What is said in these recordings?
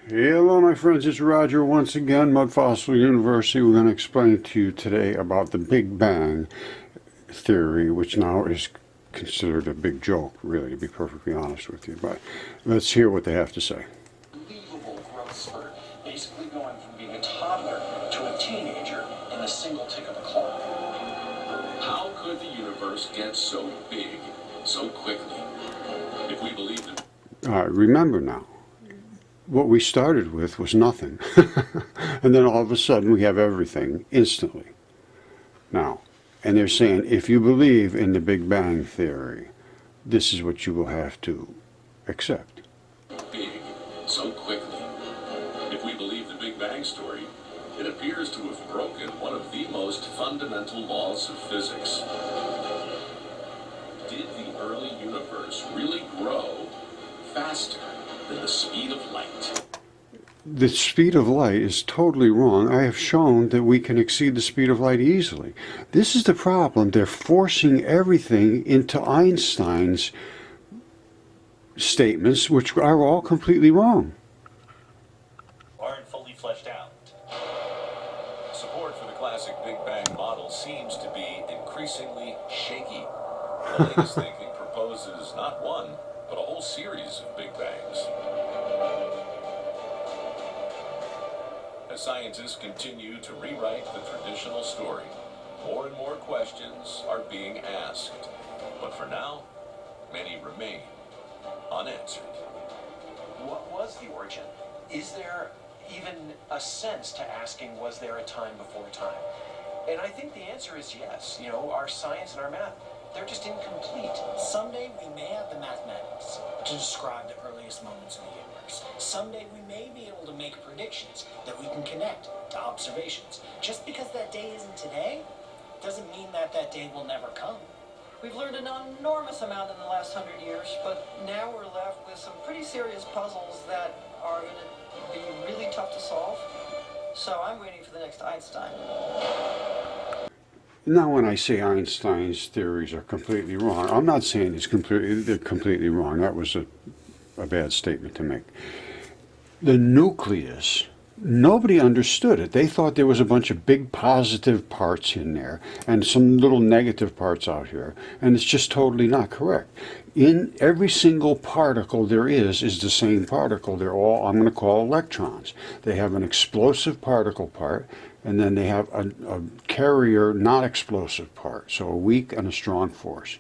Hello my friends, it's Roger once again, Mudfossil University. We're going to explain to you today about the Big Bang theory, which now is considered a big joke, really, to be perfectly honest with you. But let's hear what they have to say. Unbelievable growth spurt, basically going from being a toddler to a teenager in a single tick of a clock. How could the universe get so big so quickly? If we believe that... Remember now, what we started with was nothing. And then all of a sudden we have everything instantly. Now, and they're saying if you believe in the Big Bang theory, this is what you will have to accept. Big so quickly. If we believe the Big Bang story, it appears to have broken one of the most fundamental laws of physics. Did the early universe really grow faster than the speed of light? The speed of light is totally wrong. I have shown that we can exceed the speed of light easily. This is the problem. They're forcing everything into Einstein's statements, which are all completely wrong. Aren't fully fleshed out. Support for the classic Big Bang model seems to be increasingly shaky. The latest thinking proposes not one, but a whole series of Big Bangs. As scientists continue to rewrite the traditional story, more and more questions are being asked. But for now, many remain unanswered. What was the origin? Is there even a sense to asking, was there a time before time? And I think the answer is yes. You know, our science and our math, they're just incomplete. Someday we may have the mathematics to describe the earliest moments of the universe. Someday we may be able to make predictions that we can connect to observations. Just because that day isn't today doesn't mean that that day will never come. We've learned an enormous amount in the last 100 years, but now we're left with some pretty serious puzzles that are going to be really tough to solve. So I'm waiting for the next Einstein. Now, when I say Einstein's theories are completely wrong, I'm not saying they're completely wrong. That was a bad statement to make. The nucleus, nobody understood it. They thought there was a bunch of big positive parts in there and some little negative parts out here, and it's just totally not correct. In every single particle there is the same particle. They're all, I'm going to call electrons. They have an explosive particle part, and then they have a carrier not explosive part, so a weak and a strong force.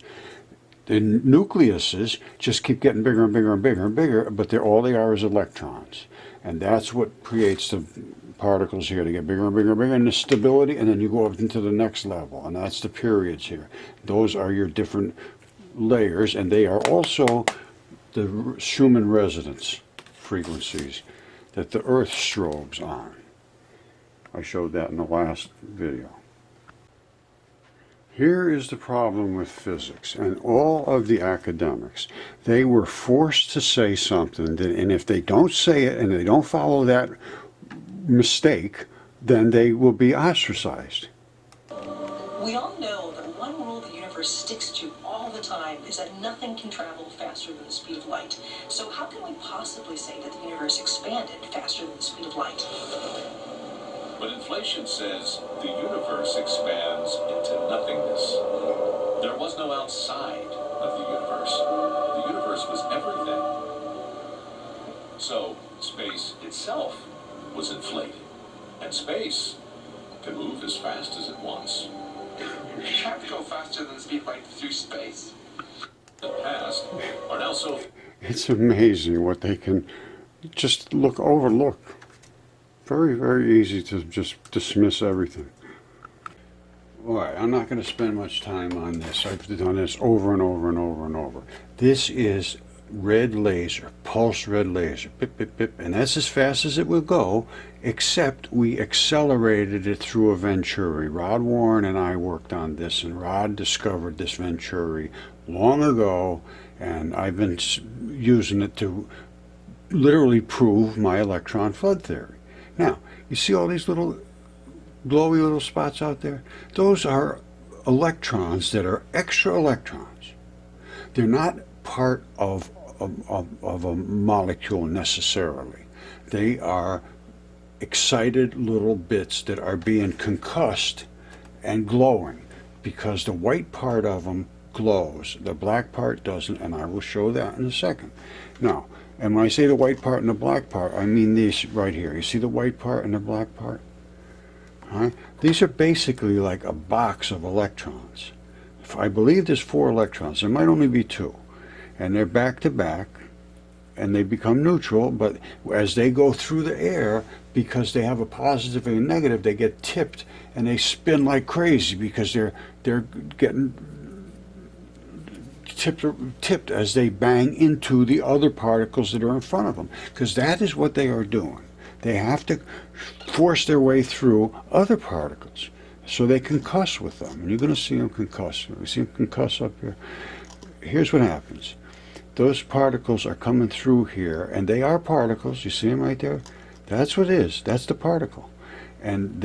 The nucleuses just keep getting bigger and bigger and bigger and bigger, but all they are is electrons. And that's what creates the particles here. They get bigger and bigger and bigger, and the stability, and then you go up into the next level, and that's the periods here. Those are your different layers, and they are also the Schumann resonance frequencies that the Earth strobes on. I showed that in the last video. Here is the problem with physics and all of the academics. They were forced to say something, and if they don't say it and they don't follow that mistake, then they will be ostracized. We all know that one rule the universe sticks to all the time is that nothing can travel faster than the speed of light. So how can we possibly say that the universe expanded faster than the speed of light? But inflation says the universe expands into nothingness. There was no outside of the universe. The universe was everything. So space itself was inflated. And space can move as fast as it wants. You have to go faster than the speed of light through space. The past are now so... It's amazing what they can just overlook. Very, very easy to just dismiss everything. Alright, I'm not going to spend much time on this. I've done this over and over and over and over. This is red laser, pulse red laser, pip, pip, pip, and that's as fast as it will go, except we accelerated it through a Venturi. Rod Warren and I worked on this, and Rod discovered this Venturi long ago, and I've been using it to literally prove my electron flood theory. Now, you see all these little glowy little spots out there? Those are electrons that are extra electrons. They're not part of a molecule necessarily. They are excited little bits that are being concussed and glowing, because the white part of them glows, the black part doesn't, and I will show that in a second. Now, and when I say the white part and the black part, I mean these right here. You see the white part and the black part? All right? These are basically like a box of electrons. I believe there's 4 electrons. There might only be 2. And they're back to back, and they become neutral, but as they go through the air, because they have a positive and a negative, they get tipped and they spin like crazy, because they're getting tipped as they bang into the other particles that are in front of them, because that is what they are doing. They have to force their way through other particles so they concuss with them, and you're going to see them concuss. You see them concuss up here? Here's what happens. Those particles are coming through here, and they are particles. You see them right there? That's what it is. That's the particle. And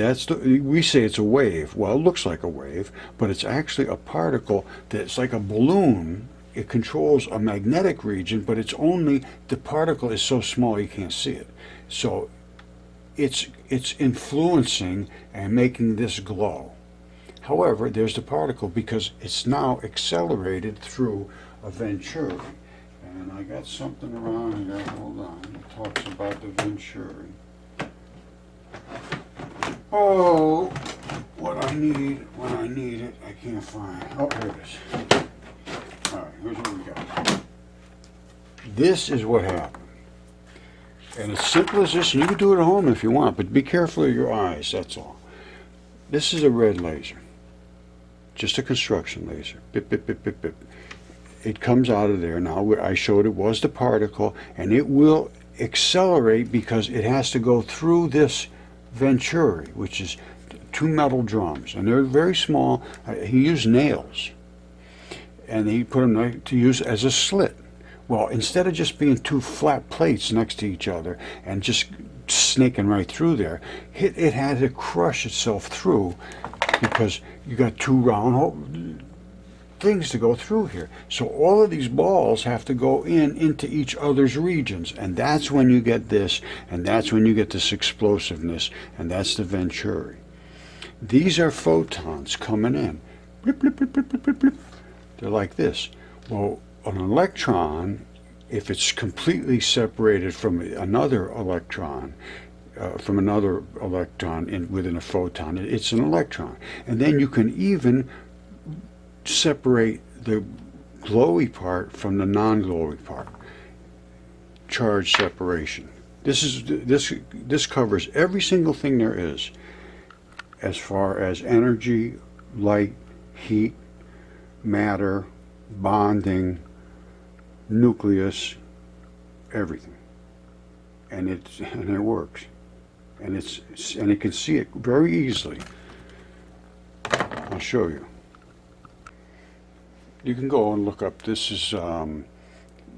we say it's a wave. Well, it looks like a wave, but it's actually a particle that's like a balloon. It controls a magnetic region, but it's only, the particle is so small you can't see it. So it's influencing and making this glow. However, there's the particle, because it's now accelerated through a Venturi. And I got something around here, hold on, it talks about the Venturi. Oh, what I need, when I need it, I can't find. Oh, here it is. All right, here's what we got. This is what happened. And as simple as this, and you can do it at home if you want, but be careful of your eyes, that's all. This is a red laser. Just a construction laser. Bip, bip, bip, bip, bip. It comes out of there. Now, I showed it was the particle, and it will accelerate because it has to go through this Venturi, which is 2 metal drums, and they're very small. He used nails, and he put them to use as a slit. Well, instead of just being 2 flat plates next to each other and just snaking right through there, it had to crush itself through, because you got 2 round things to go through here. So all of these balls have to go into each other's regions, and that's when you get this, and that's when you get this explosiveness, and that's the Venturi. These are photons coming in. Blip, blip, blip, blip, blip, blip, blip. They're like this. Well, an electron, if it's completely separated from another electron, within a photon, it's an electron. And then you can even separate the glowy part from the non-glowy part. Charge separation. This covers every single thing there is, as far as energy, light, heat, matter, bonding, nucleus, everything. And it works. And you can see it very easily. I'll show you. You can go and look up, this is,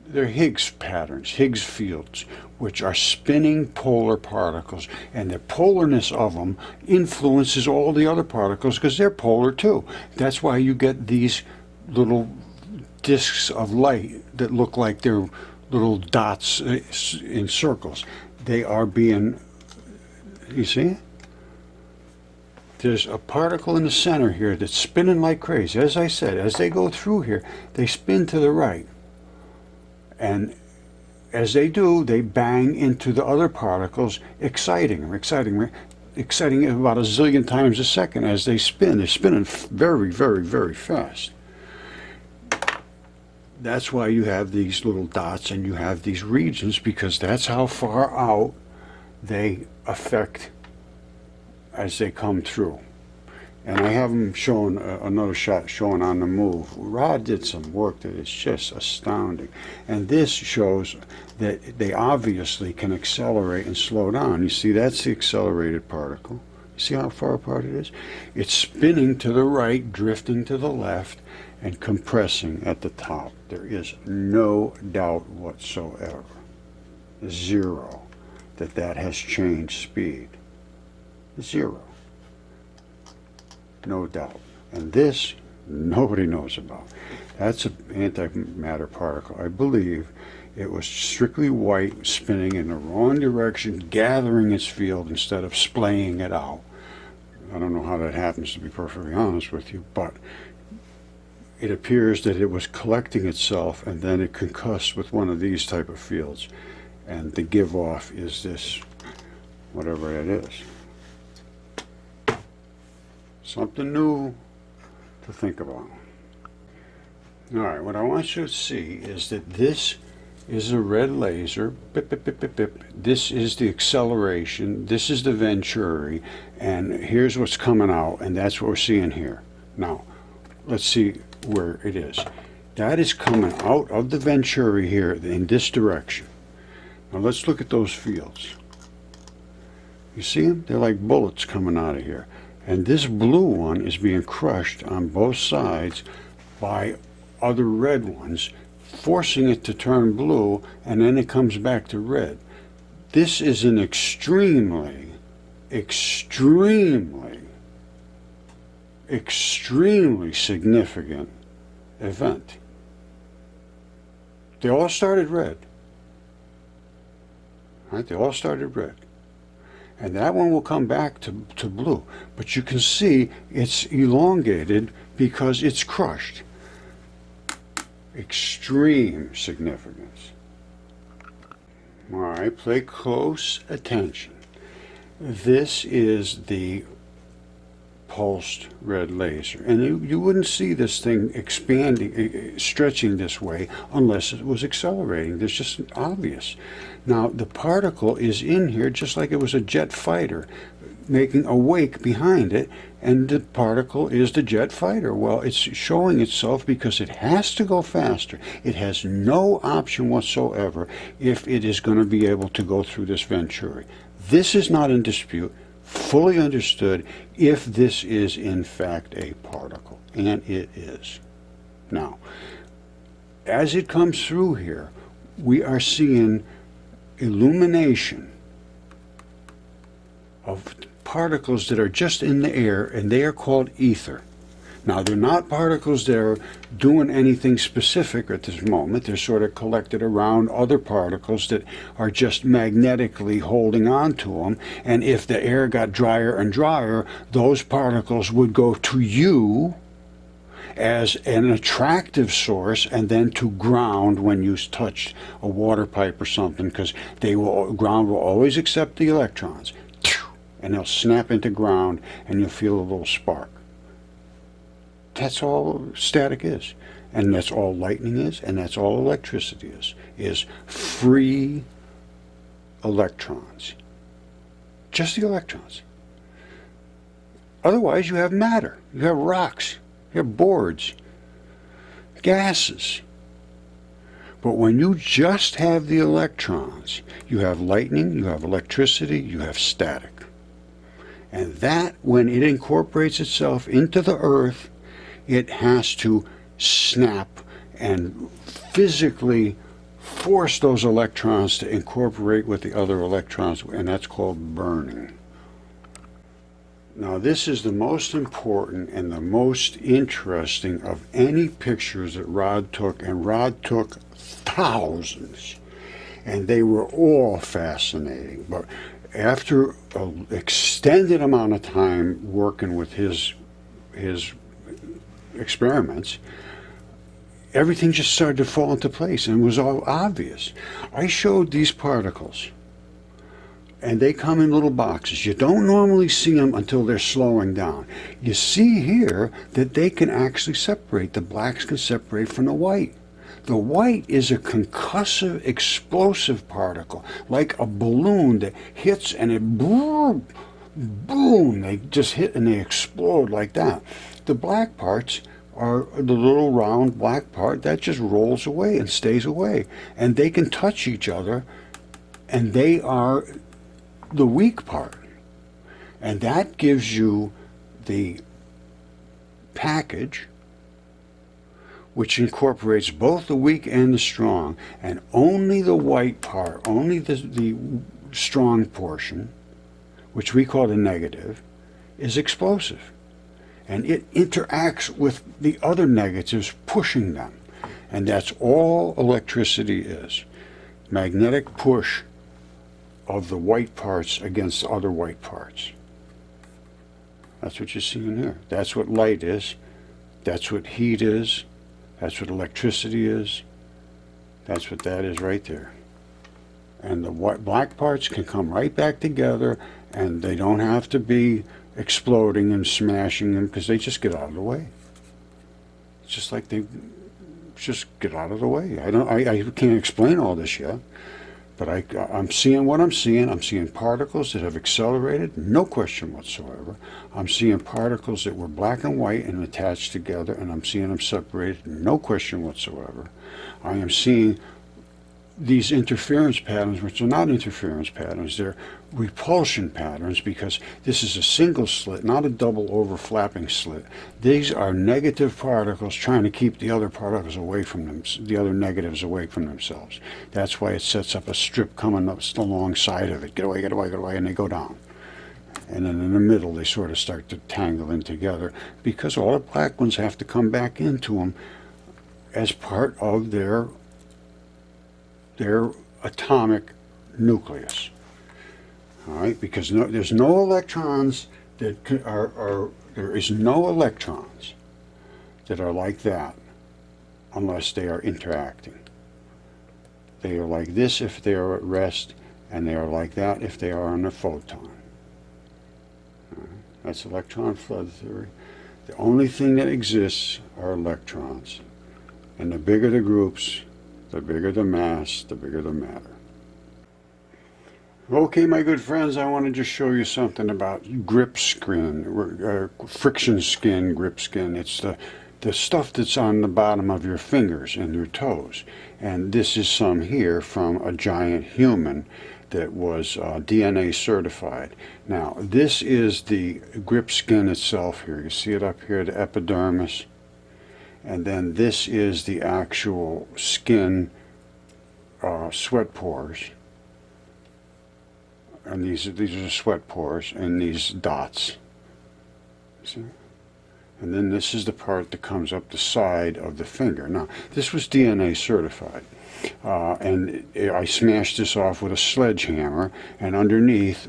they're Higgs patterns, Higgs fields, which are spinning polar particles, and the polarness of them influences all the other particles because they're polar too. That's why you get these little disks of light that look like they're little dots in circles. They are being, you see? There's a particle in the center here that's spinning like crazy. As I said, as they go through here, they spin to the right. And as they do, they bang into the other particles, exciting them about a zillion times a second as they spin. They're spinning very, very, very fast. That's why you have these little dots and you have these regions, because that's how far out they affect as they come through. And I have them showing another shot showing on the move. Rod did some work that is just astounding. And this shows that they obviously can accelerate and slow down. You see, that's the accelerated particle. You see how far apart it is? It's spinning to the right, drifting to the left, and compressing at the top. There is no doubt whatsoever, zero, that has changed speed. Zero. No doubt. And this, nobody knows about. That's an antimatter particle. I believe It was strictly white, spinning in the wrong direction, gathering its field instead of splaying it out. I don't know how that happens, to be perfectly honest with you, but it appears that it was collecting itself, and then it concussed with one of these type of fields, and the give off is this, whatever it is. Something new to think about. All right, what I want you to see is that this is a red laser. Bip, bip, bip, bip, bip. This is the acceleration. This is the venturi, and here's what's coming out, and that's what we're seeing here. Now, let's see where it is. That is coming out of the venturi here in this direction. Now let's look at those fields. You see them? They're like bullets coming out of here. And this blue one is being crushed on both sides by other red ones, forcing it to turn blue, and then it comes back to red. This is an extremely significant event. They all started red. Right? They all started red. And that one will come back to blue. But you can see it's elongated because it's crushed. Extreme significance. All right, pay close attention. This is the pulsed red laser. And you wouldn't see this thing expanding, stretching this way unless it was accelerating. It's just obvious. Now, the particle is in here just like it was a jet fighter making a wake behind it, and the particle is the jet fighter. Well, it's showing itself because it has to go faster. It has no option whatsoever if it is going to be able to go through this venturi. This is not in dispute, fully understood, if this is in fact a particle, and it is. Now, as it comes through here, we are seeing illumination of particles that are just in the air, and they are called ether. Now, they're not particles that are doing anything specific at this moment. They're sort of collected around other particles that are just magnetically holding on to them. And if the air got drier and drier, those particles would go to you as an attractive source, and then to ground when you touch a water pipe or something, because ground will always accept the electrons. And they'll snap into ground, and you'll feel a little spark. That's all static is. And that's all lightning is, and that's all electricity is free electrons. Just the electrons. Otherwise, you have matter. You have rocks. You have boards. Gases. But when you just have the electrons, you have lightning, you have electricity, you have static. And that, when it incorporates itself into the earth, it has to snap and physically force those electrons to incorporate with the other electrons, and that's called burning. Now, this is the most important and the most interesting of any pictures that Rod took, and Rod took thousands, and they were all fascinating. But after an extended amount of time working with his experiments, everything just started to fall into place, and it was all obvious. I showed these particles, and they come in little boxes. You don't normally see them until they're slowing down. You see here that they can actually separate. The blacks can separate from the white. The white is a concussive, explosive particle, like a balloon that hits and it boom, boom, they just hit and they explode like that. The black parts are the little round black part that just rolls away and stays away. And they can touch each other, and they are the weak part. And that gives you the package which incorporates both the weak and the strong, and only the white part, only the strong portion, which we call the negative, is explosive. And it interacts with the other negatives, pushing them. And that's all electricity is. magnetic push of the white parts against other white parts. That's what you see in here. That's what light is. That's what heat is. That's what electricity is. That's what that is right there. And the black parts can come right back together, and they don't have to be exploding and smashing them, because they just get out of the way. It's just like they just get out of the way. I can't explain all this yet, but I'm seeing what I'm seeing. I'm seeing particles that have accelerated, no question whatsoever. I'm seeing particles that were black and white and attached together, and I'm seeing them separated, no question whatsoever. I am seeing these interference patterns, which are not interference patterns, they're repulsion patterns, because this is a single slit, not a double overflapping slit. These are negative particles trying to keep the other particles away from them, the other negatives away from themselves. That's why it sets up a strip coming up alongside of it. Get away, get away, get away, and they go down. And then in the middle, they sort of start to tangle in together, because all the black ones have to come back into them as part of their atomic nucleus. All right, because there's no electrons that there is no electrons that are like that unless they are interacting. They are like this if they are at rest, and they are like that if they are on a photon. All right, that's electron flood theory. The only thing that exists are electrons, and the bigger the groups, the bigger the mass, the bigger the matter. Okay, my good friends, I want to just show you something about grip skin, friction skin, grip skin. It's the stuff that's on the bottom of your fingers and your toes. And this is some here from a giant human that was DNA certified. Now, this is the grip skin itself here. You see it up here, the epidermis. And then this is the actual skin sweat pores. And these are sweat pores and these dots. See? And then this is the part that comes up the side of the finger. Now, this was DNA certified. And I smashed this off with a sledgehammer, and underneath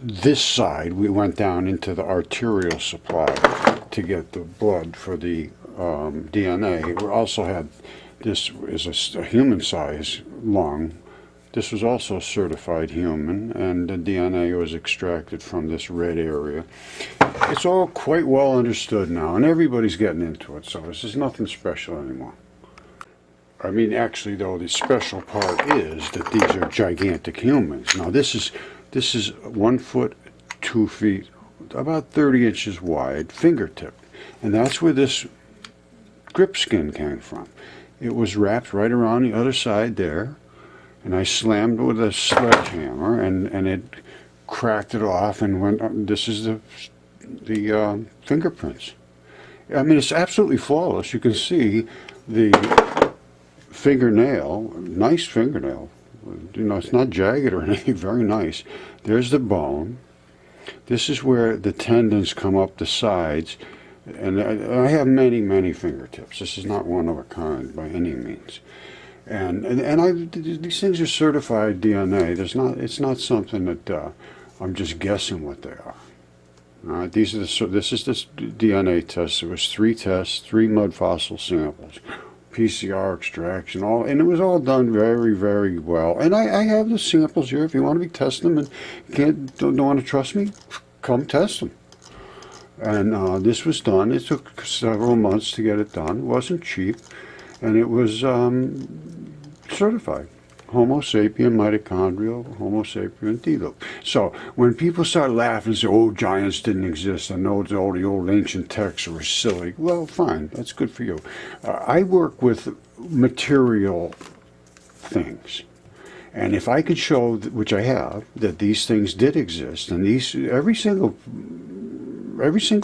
this side we went down into the arterial supply to get the blood for the DNA. We also had, this is a human size lung. This was also certified human, and the DNA was extracted from this red area. It's all quite well understood now, and everybody's getting into it, so this is nothing special anymore. I mean, actually, though, the special part is that these are gigantic humans. Now, this is 1 foot, 2 feet, about 30 inches wide, fingertip, and that's where this grip skin came from. It was wrapped right around the other side there, and I slammed with a sledgehammer, and it cracked it off, and went. This is the fingerprints. I mean, it's absolutely flawless. You can see the fingernail, nice fingernail. You know, it's not jagged or anything. Very nice. There's the bone. This is where the tendons come up the sides, and I have many fingertips. This is not one of a kind by any means. And these things are certified DNA. It's not something that I'm just guessing what they are. This is the DNA test. There was 3 tests, 3 mud fossil samples, PCR extraction, and it was all done very well. And I have the samples here. If you want to be testing them and don't want to trust me, come test them. And this was done. It took several months to get it done. It wasn't cheap. And it was certified. Homo sapien mitochondrial, Homo sapien deloop. So when people start laughing and say, oh, giants didn't exist, I know all the old ancient texts were silly, well, fine, that's good for you. I work with material things. And if I could show, which I have, that these things did exist, and every single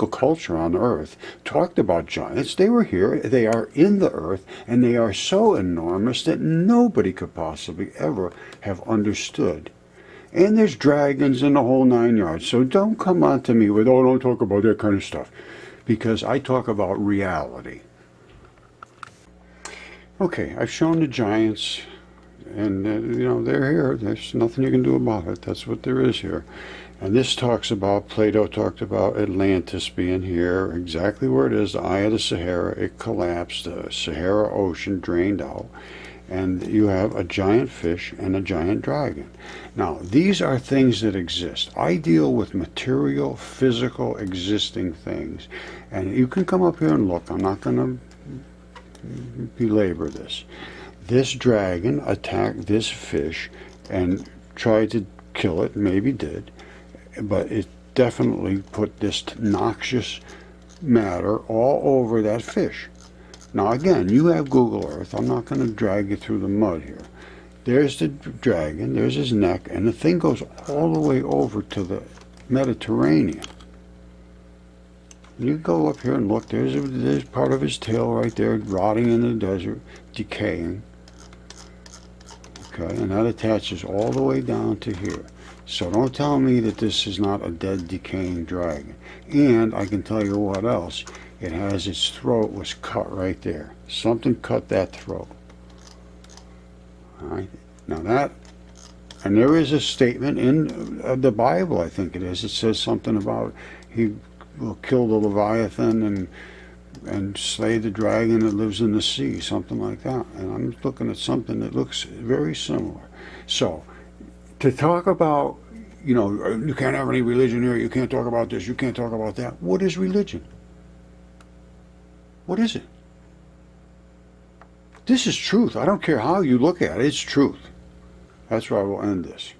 culture on Earth talked about giants. They were here, they are in the Earth, and they are so enormous that nobody could possibly ever have understood. And there's dragons and the whole 9 yards. So don't come on to me with, oh, don't talk about that kind of stuff, because I talk about reality. Okay, I've shown the giants. And, they're here. There's nothing you can do about it. That's what there is here. And this talks about, Plato talked about Atlantis being here, exactly where it is, the eye of the Sahara. It collapsed, the Sahara Ocean drained out, and you have a giant fish and a giant dragon. Now, these are things that exist. I deal with material, physical, existing things. And you can come up here and look. I'm not going to belabor this. This dragon attacked this fish and tried to kill it, maybe did, but it definitely put this noxious matter all over that fish. Now again, you have Google Earth. I'm not going to drag you through the mud here. There's the dragon, there's his neck, and the thing goes all the way over to the Mediterranean. You go up here and look, there's part of his tail right there, rotting in the desert, decaying. Okay, and that attaches all the way down to here. So don't tell me that this is not a dead, decaying dragon. And I can tell you what else. It has its throat was cut right there. Something cut that throat. All right. Now that, and there is a statement in the Bible, I think it is. It says something about he will kill the Leviathan and slay the dragon that lives in the sea, something like that. And I'm looking at something that looks very similar. So, to talk about, you can't have any religion here, you can't talk about this, you can't talk about that. What is religion? What is it? This is truth. I don't care how you look at it, it's truth. That's where I will end this.